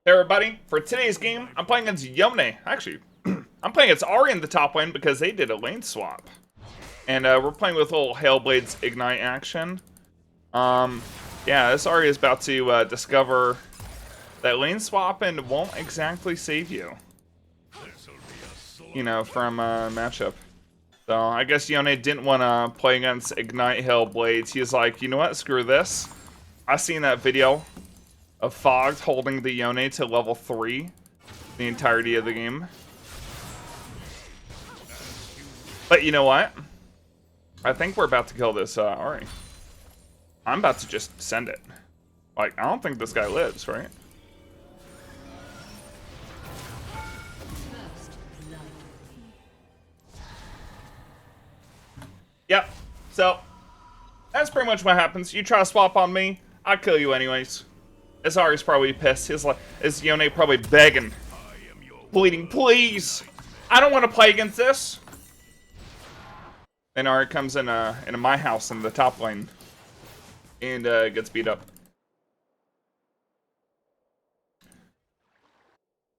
Hey everybody, for today's game, I'm playing against Yone. Actually, I'm playing against Ari in the top lane because they did a lane swap. And we're playing with little Hailblade's Ignite action. Yeah, this Ari is about to discover that lane swap and won't exactly save you. You know, from matchup. So I guess Yone didn't want to play against Ignite Hailblades. He's like, you know what, screw this. I seen that video of Fogged holding the Yone to level 3 the entirety of the game. But you know what? I think we're about to kill this Ari. I'm about to just send it. Like, I don't think this guy lives, right? Yep. So, that's pretty much what happens. You try to swap on me, I'll kill you anyways. This Ari's probably pissed. His Yone probably begging, pleading, please, I don't want to play against this. Then Ari comes into my house in the top lane and gets beat up.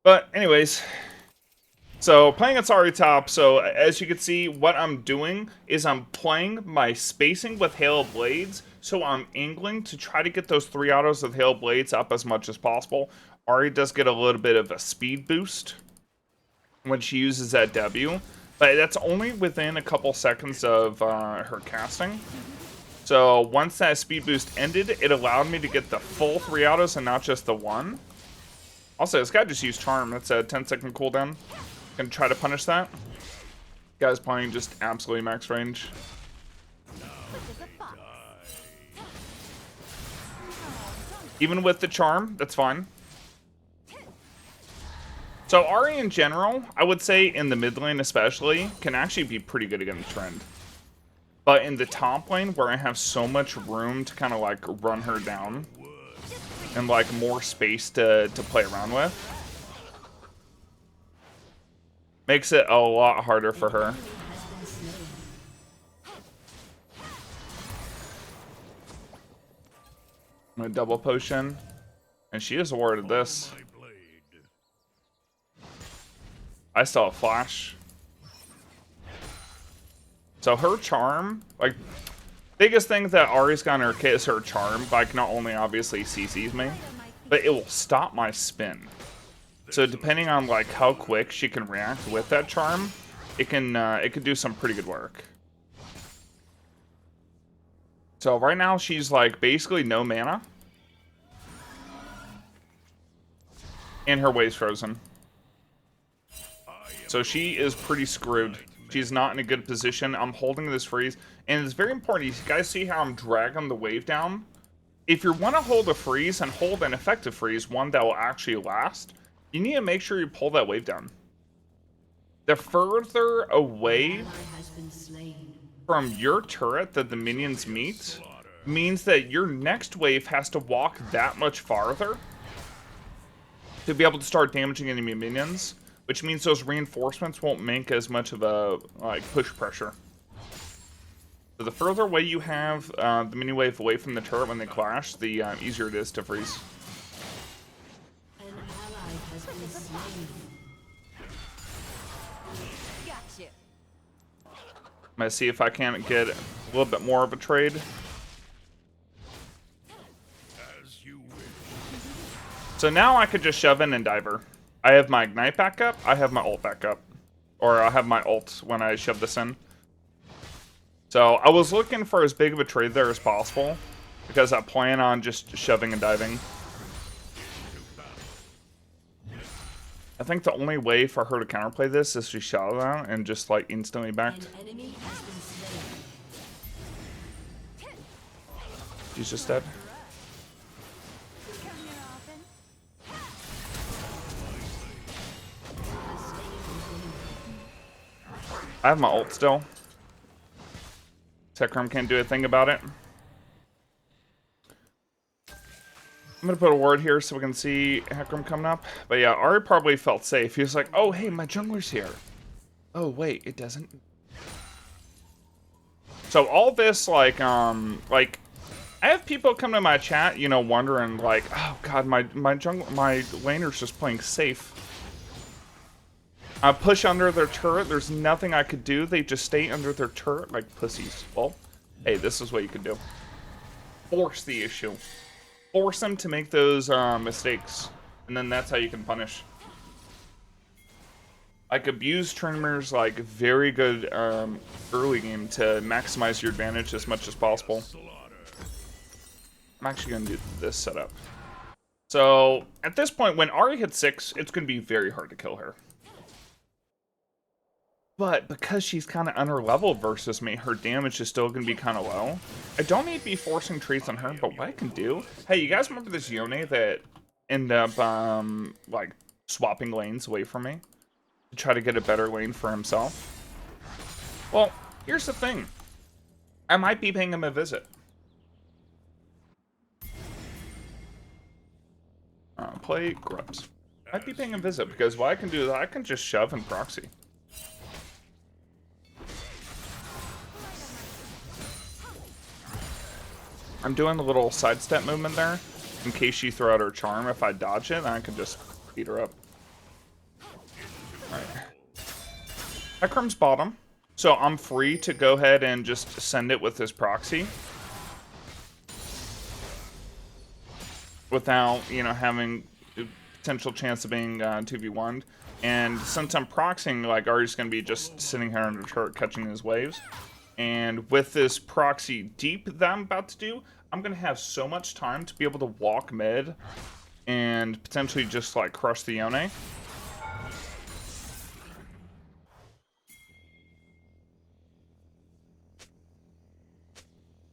But anyways, so playing against Ari top. So as you can see, what I'm doing is I'm playing my spacing with Hail Blades. So I'm angling to try to get those 3 autos of Hail Blades up as much as possible. Ari does get a little bit of a speed boost when she uses that W, but that's only within a couple seconds of her casting. So once that speed boost ended, it allowed me to get the full 3 autos and not just the 1. Also, this guy just used Charm. That's a 10-second cooldown. Gonna try to punish that. Guy's playing just absolutely max range. Even with the charm, that's fine. So Ari in general, I would say in the mid lane especially, can actually be pretty good against Trynd. But in the top lane, where I have so much room to kind of like run her down and like more space to play around with, makes it a lot harder for her. I'm gonna double potion, and she is awarded this. I still have flash. So her charm, like, biggest thing that Ari's got in her kit is her charm. Like, not only obviously CCs me, but it will stop my spin. So depending on like how quick she can react with that charm, it can do some pretty good work. So right now she's like basically no mana. And her wave's frozen. So she is pretty screwed. She's not in a good position. I'm holding this freeze. And it's very important. You guys see how I'm dragging the wave down? If you want to hold a freeze and hold an effective freeze, one that will actually last, you need to make sure you pull that wave down. The further away from your turret that the minions meet means that your next wave has to walk that much farther to be able to start damaging enemy minions, which means those reinforcements won't make as much of a like push pressure. So the further away you have the mini wave away from the turret when they clash, the easier it is to freeze. An ally has been slain. Gotcha. I'm gonna see if I can't get a little bit more of a trade. So now I could just shove in and dive her. I have my ignite back up, I have my ult back up. Or I have my ult when I shove this in. So I was looking for as big of a trade there as possible, because I plan on just shoving and diving. I think the only way for her to counterplay this is to shot it out and just like instantly backed. An enemy has been slain. She's just dead. I have my ult still. Techrum can't do a thing about it. I'm gonna put a ward here so we can see Hecarim coming up. But yeah, Ari probably felt safe. He was like, oh hey, my jungler's here. Oh wait, it doesn't. So all this like I have people come to my chat, you know, wondering like, oh god, my laner's just playing safe. I push under their turret. There's nothing I could do. They just stay under their turret like pussies. Well, hey, this is what you could do. Force the issue. Force them to make those mistakes, and then that's how you can punish. Like, abuse Tryndamere's like very good early game to maximize your advantage as much as possible. I'm actually gonna do this setup. So at this point, when Ahri hits 6, it's gonna be very hard to kill her. But because she's kind of under-leveled versus me, her damage is still going to be kind of low. I don't need to be forcing traits on her, but what I can do... Hey, you guys remember this Yone that ended up, like, swapping lanes away from me? To try to get a better lane for himself? Well, here's the thing. I might be paying him a visit. Play Grubs. I might be paying him a visit, because what I can do is I can just shove and proxy. I'm doing a little sidestep movement there, in case she throw out her charm. If I dodge it, then I can just beat her up. Alright. Hecarim's bottom, so I'm free to go ahead and just send it with his proxy. Without, you know, having a potential chance of being 2v1'd. And since I'm proxying, like, Ahri's gonna be just sitting here under turret catching his waves. And with this proxy deep that I'm about to do, I'm going to have so much time to be able to walk mid and potentially just, like, crush the Yone.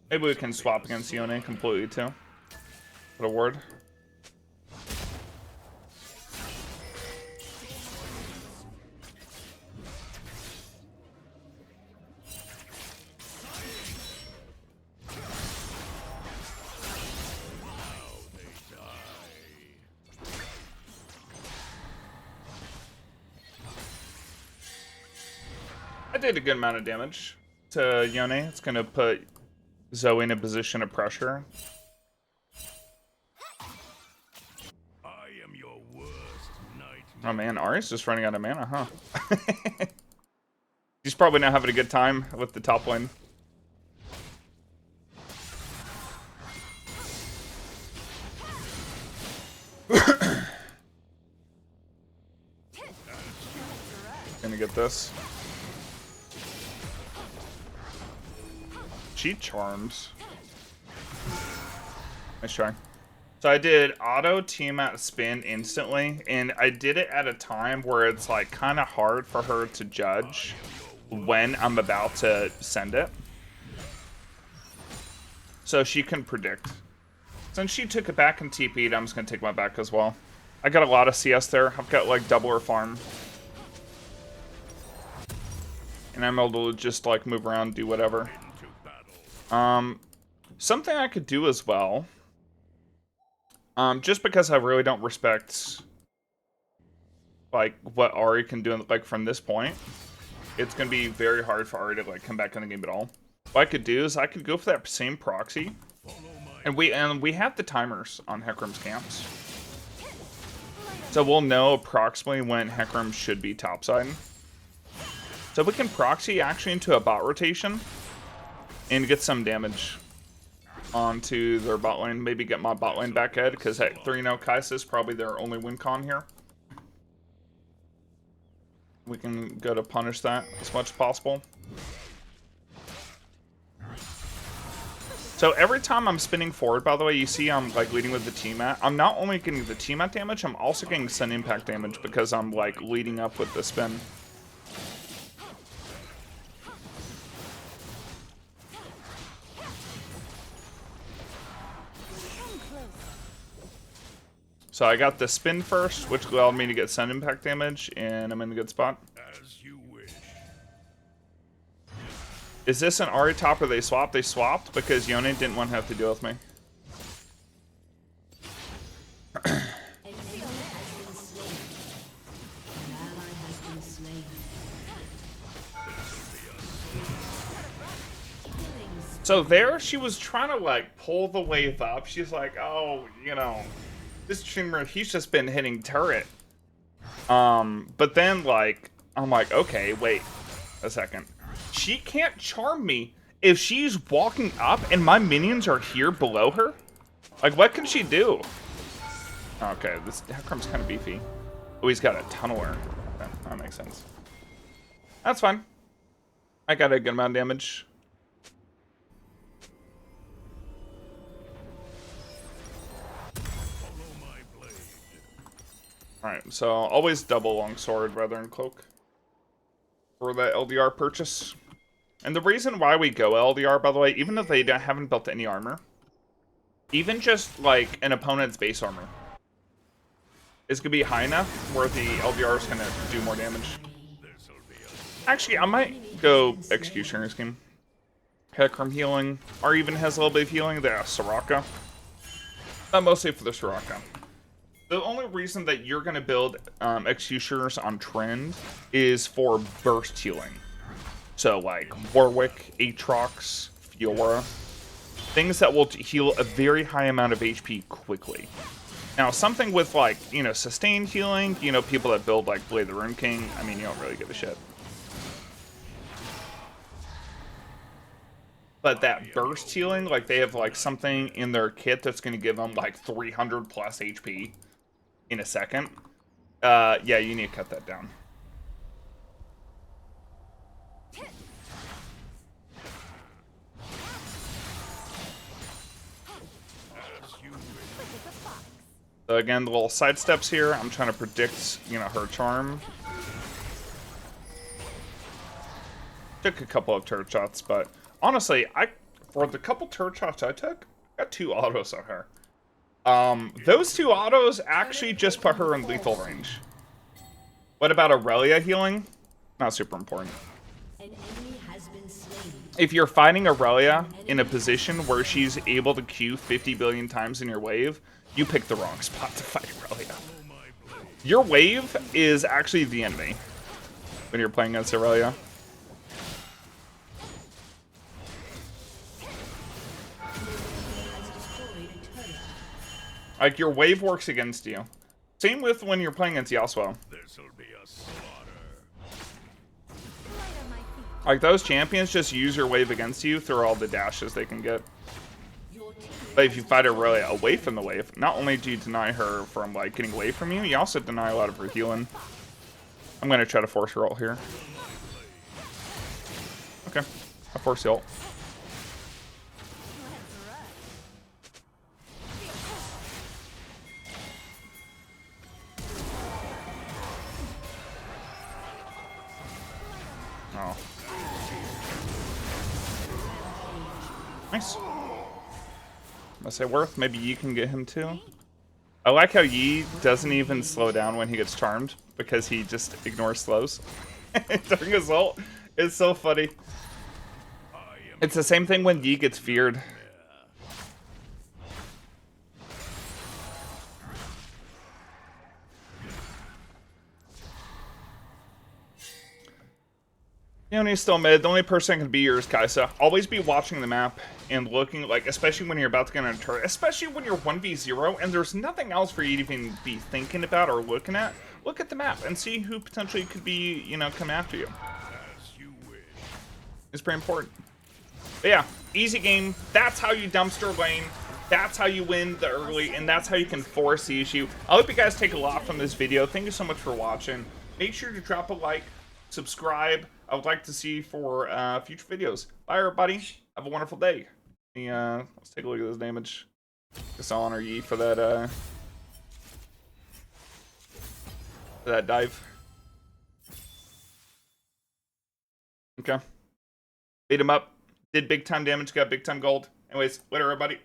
Maybe we can swap against Yone completely, too. Put a word. I did a good amount of damage to Yone. It's going to put Zoe in a position of pressure. I am your worst nightmare. Oh man, Ahri's just running out of mana, huh? He's probably not having a good time with the top lane. Gonna get this. She charms. Nice try. So I did auto team at spin instantly, and I did it at a time where it's like kind of hard for her to judge when I'm about to send it. So she can predict. Since she took it back and TP'd, I'm just gonna take my back as well. I got a lot of CS there. I've got like double her farm. And I'm able to just like move around, do whatever. Something I could do as well, just because I really don't respect like what Ahri can do like from this point, it's gonna be very hard for Ahri to like come back in the game at all. What I could do is I could go for that same proxy, and we have the timers on Hecarim's camps, so we'll know approximately when Hecarim should be topside. So we can proxy actually into a bot rotation and get some damage onto their bot lane. Maybe get my bot lane back head, because at 3-0 Kai'Sa is probably their only win con here. We can go to punish that as much as possible. So every time I'm spinning forward, by the way, you see I'm like leading with the T-Mat. I'm not only getting the T-Mat damage, I'm also getting Sun Impact damage because I'm like leading up with the spin. So I got the spin first, which allowed me to get Sun Impact damage, and I'm in a good spot. As you wish. Is this an Ahri top or they swapped? They swapped because Yone didn't want to have to deal with me. So there she was trying to like pull the wave up. She's like, oh, you know, this Tryndamere, he's just been hitting turret. But then like, I'm like, okay, wait a second. She can't charm me if she's walking up and my minions are here below her. Like, what can she do? Okay, this Hecarim's kind of beefy. Oh, he's got a tunneler. Okay, that makes sense. That's fine. I got a good amount of damage. Alright, so always double longsword rather than cloak for the LDR purchase. And the reason why we go LDR, by the way, even if they haven't built any armor, even just like an opponent's base armor is gonna be high enough where the LDR is gonna do more damage. Actually, I might go Executioner scheme. Hecarim healing, or even has a little bit of healing. The Soraka. Mostly for the Soraka. The only reason that you're gonna build Executioners on Trynd is for burst healing. So like Warwick, Aatrox, Fiora, things that will heal a very high amount of HP quickly. Now, something with like, you know, sustained healing, you know, people that build like Blade the Rune King, I mean, you don't really give a shit. But that burst healing, like they have like something in their kit that's going to give them like 300 plus HP in a second. Yeah, you need to cut that down. So again, the little side steps here. I'm trying to predict, you know, her charm. Took a couple of turret shots, but honestly, for the couple turret shots I took, I got 2 autos on her. Those 2 autos actually just put her in lethal range. What about Aurelia healing? Not super important. An enemy has been slain. If you're fighting Aurelia in a position where she's able to Q 50 billion times in your wave, you pick the wrong spot to fight Aurelia. Your wave is actually the enemy when you're playing against Aurelia. Like, your wave works against you. Same with when you're playing against Yasuo. This'll be a slaughter. Like, those champions just use your wave against you through all the dashes they can get. But if you fight Aurelia away from the wave, not only do you deny her from, like, getting away from you, you also deny a lot of her healing. I'm gonna try to force her ult here. Okay, I force the ult. Oh. Nice. I say worth. Maybe Yi can get him too. I like how Yi doesn't even slow down when he gets charmed because he just ignores slows during his ult. It's so funny. It's the same thing when Yi gets feared. Yoni's still mid. The only person that can be here is Kaisa. Always be watching the map and looking, like, especially when you're about to get on a turret, especially when you're 1v0 and there's nothing else for you to even be thinking about or looking at. Look at the map and see who potentially could be, you know, come after you. It's pretty important. But yeah, easy game. That's how you dumpster lane. That's how you win the early, and that's how you can force the issue. I hope you guys take a lot from this video. Thank you so much for watching. Make sure to drop a like, subscribe. I would like to see for future videos. Bye, everybody. Have a wonderful day. Let's take a look at this damage. Just honor Yi for that dive. Okay. Beat him up. Did big time damage. Got big time gold. Anyways, later, everybody.